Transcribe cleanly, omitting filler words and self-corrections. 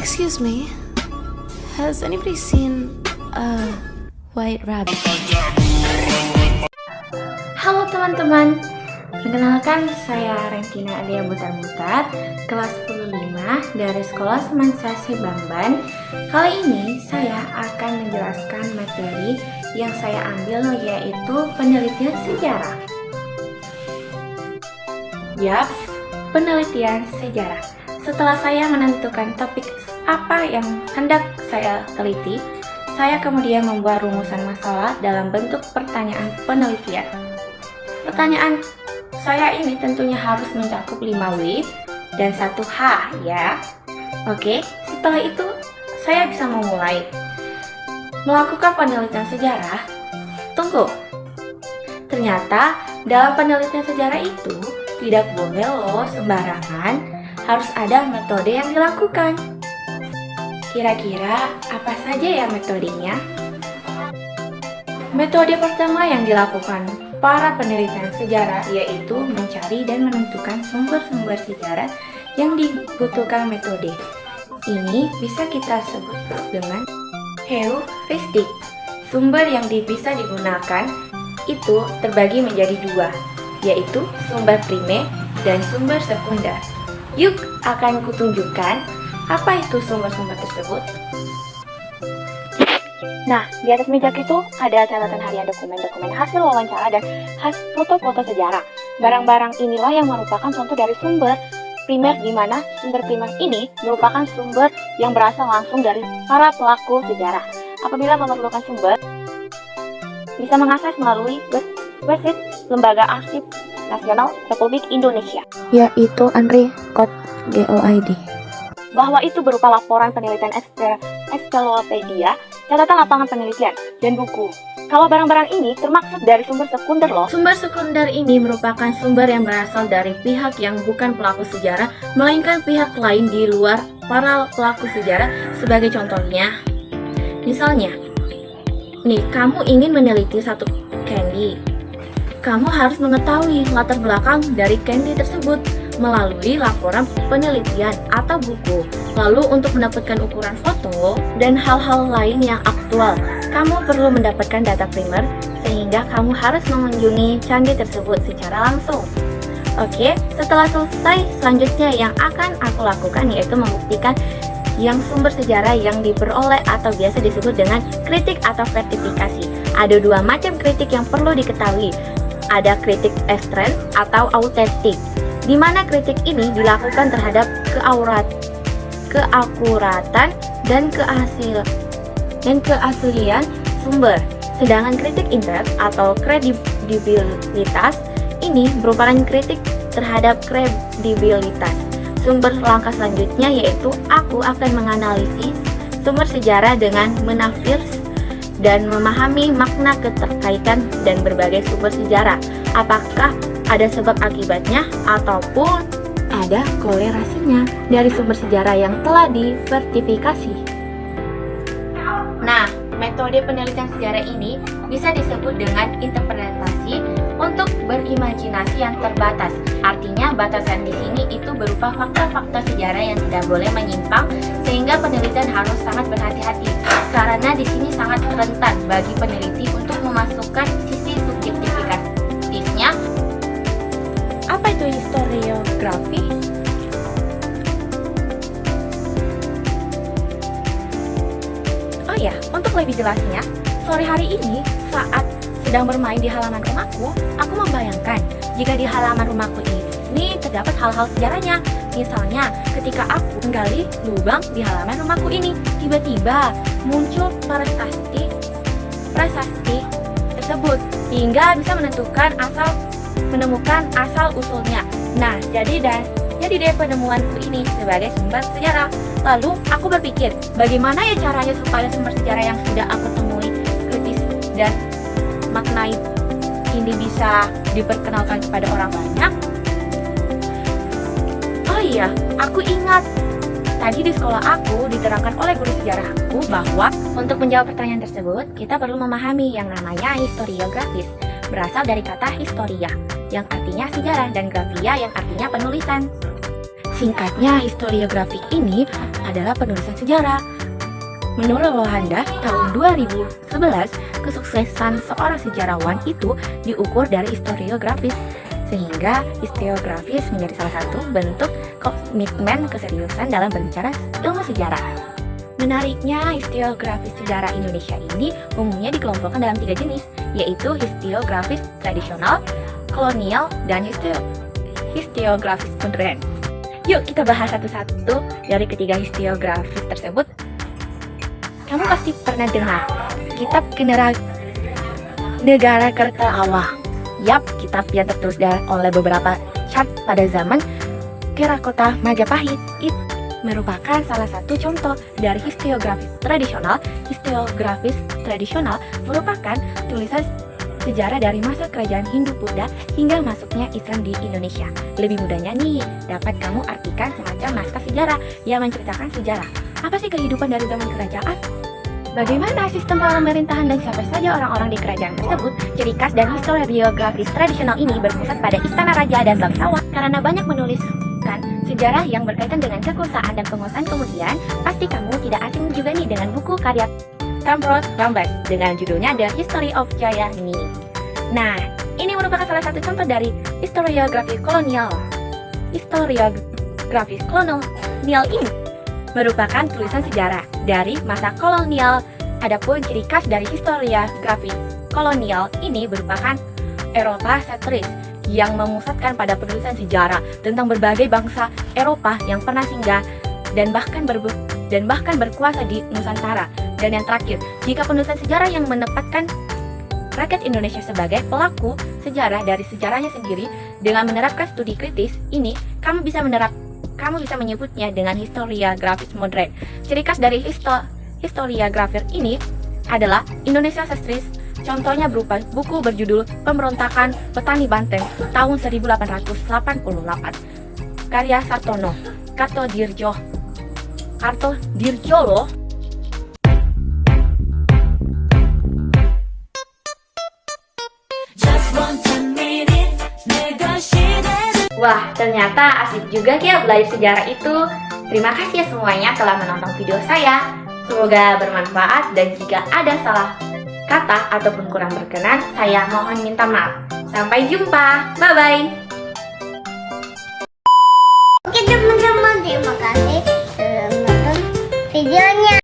Excuse me, has anybody seen a white rabbit? Halo teman-teman, perkenalkan saya Renkina Adia Butar-Butar, kelas 15 dari Sekolah Semansasi Bamban. Kali ini saya akan menjelaskan materi yang saya ambil, yaitu penelitian sejarah. Yap, penelitian sejarah. Setelah saya menentukan topik apa yang hendak saya teliti, saya kemudian membuat rumusan masalah dalam bentuk pertanyaan penelitian. Pertanyaan saya ini tentunya harus mencakup 5 W dan 1 H ya. Oke, setelah itu saya bisa memulai melakukan penelitian sejarah. Tunggu, ternyata dalam penelitian sejarah itu tidak boleh loh sembarangan, harus ada metode yang dilakukan. Kira-kira apa saja ya metodenya? Metode pertama yang dilakukan para penelitian sejarah yaitu mencari dan menentukan sumber-sumber sejarah yang dibutuhkan metode. Ini bisa kita sebut dengan heuristik. Sumber yang bisa digunakan itu terbagi menjadi 2, yaitu sumber primer dan sumber sekunder. Yuk, akan kutunjukkan apa itu sumber-sumber tersebut. Nah, di atas meja itu ada catatan harian dokumen-dokumen hasil wawancara dan foto-foto sejarah. Barang-barang inilah yang merupakan contoh dari sumber primer, di mana sumber primer ini merupakan sumber yang berasal langsung dari para pelaku sejarah. Apabila memerlukan sumber, bisa mengakses melalui website Lembaga Arsip Nasional Republik Indonesia, yaitu andri.go.id. Bahwa itu berupa laporan penelitian ensiklopedia, catatan lapangan penelitian, dan buku. Kalau barang-barang ini termaksud dari sumber sekunder loh. Sumber sekunder ini merupakan sumber yang berasal dari pihak yang bukan pelaku sejarah, melainkan pihak lain di luar para pelaku sejarah. Sebagai contohnya, misalnya, nih kamu ingin meneliti satu candy. Kamu harus mengetahui latar belakang dari candy tersebut melalui laporan penelitian atau buku. Lalu untuk mendapatkan ukuran foto dan hal-hal lain yang aktual, kamu perlu mendapatkan data primer sehingga kamu harus mengunjungi candi tersebut secara langsung. Oke, setelah selesai, selanjutnya yang akan aku lakukan yaitu membuktikan yang sumber sejarah yang diperoleh atau biasa disebut dengan kritik atau verifikasi. Ada 2 macam kritik yang perlu diketahui. Ada kritik ekstern atau autentik, di mana kritik ini dilakukan terhadap keakuratan dan keaslian sumber. Sedangkan kritik intern atau kredibilitas ini merupakan kritik terhadap kredibilitas sumber. Langkah selanjutnya yaitu aku akan menganalisis sumber sejarah dengan menafsir dan memahami makna keterkaitan dan berbagai sumber sejarah. Apakah ada sebab akibatnya ataupun ada kolerasinya dari sumber sejarah yang telah divertifikasi. Nah, metode penelitian sejarah ini bisa disebut dengan interpretasi untuk berimajinasi yang terbatas. Artinya batasan di sini itu berupa fakta-fakta sejarah yang tidak boleh menyimpang, sehingga penelitian harus sangat berhati-hati karena di sini sangat rentan bagi peneliti untuk memasukkan sisi subjektivitasnya. Apa itu historiografi? Oh ya, untuk lebih jelasnya, sore hari ini saat sedang bermain di halaman rumahku, aku membayangkan jika di halaman rumahku ini terdapat hal-hal sejarahnya. Misalnya, ketika aku menggali lubang di halaman rumahku ini, tiba-tiba muncul prasasti tersebut hingga bisa menemukan asal usulnya. Nah, jadi deh penemuanku ini sebagai sumber sejarah. Lalu aku berpikir, bagaimana ya caranya supaya sumber sejarah yang sudah aku temui kritis dan maknai ini bisa diperkenalkan kepada orang banyak? Oh iya, aku ingat tadi di sekolah aku diterangkan oleh guru sejarah aku bahwa untuk menjawab pertanyaan tersebut kita perlu memahami yang namanya historiografis, berasal dari kata historia yang artinya sejarah dan grafia yang artinya penulisan. Singkatnya, historiografi ini adalah penulisan sejarah. Menurut Lohanda, tahun 2011, kesuksesan seorang sejarawan itu diukur dari historiografis, sehingga historiografis menjadi salah satu bentuk komitmen keseriusan dalam berbicara ilmu sejarah. Menariknya, historiografis sejarah Indonesia ini umumnya dikelompokkan dalam 3 jenis, yaitu historiografis tradisional, kolonial, dan historiografis modern. Yuk kita bahas satu-satu dari ketiga historiografis tersebut. Kamu pasti pernah dengar kitab Negara Kertawang. Yap, kitab yang tertulis oleh beberapa Chad pada zaman Kerakota Majapahit. Itu merupakan salah satu contoh dari historiografis tradisional. Historiografis tradisional merupakan tulisan sejarah dari masa kerajaan Hindu-Buddha hingga masuknya Islam di Indonesia. Lebih mudahnya nih, dapat kamu artikan semacam naskah sejarah yang menceritakan sejarah. Apa sih kehidupan dari zaman kerajaan? Bagaimana sistem pemerintahan dan siapa saja orang-orang di kerajaan tersebut? Ciri khas dan historiografis tradisional ini berpusat pada istana raja dan bangsawan. Karena banyak menuliskan sejarah yang berkaitan dengan kekuasaan dan penguasaan, kemudian pasti kamu tidak asing juga nih dengan buku karya Ambrose Rambas dengan judulnya The History of Jayani. Nah, ini merupakan salah satu contoh dari historiografi kolonial. Historiografi kolonial ini merupakan tulisan sejarah dari masa kolonial. Adapun ciri khas dari historiografi kolonial ini merupakan Eropa sentris yang memusatkan pada penulisan sejarah tentang berbagai bangsa Eropa yang pernah singgah dan bahkan berkuasa di Nusantara. Dan yang terakhir, jika penulisan sejarah yang menempatkan rakyat Indonesia sebagai pelaku sejarah dari sejarahnya sendiri dengan menerapkan studi kritis, ini kamu bisa menyebutnya dengan historiografis modern. Ciri khas dari historiografir ini adalah Indonesia sentris. Contohnya berupa buku berjudul Pemberontakan Petani Banten tahun 1888 karya Sartono Kartodirjo loh. Wah, ternyata asik juga ya belajar sejarah itu. Terima kasih ya semuanya telah menonton video saya. Semoga bermanfaat dan jika ada salah kata ataupun kurang berkenan, saya mohon minta maaf. Sampai jumpa. Bye-bye. Oke teman-teman, terima kasih sudah menonton video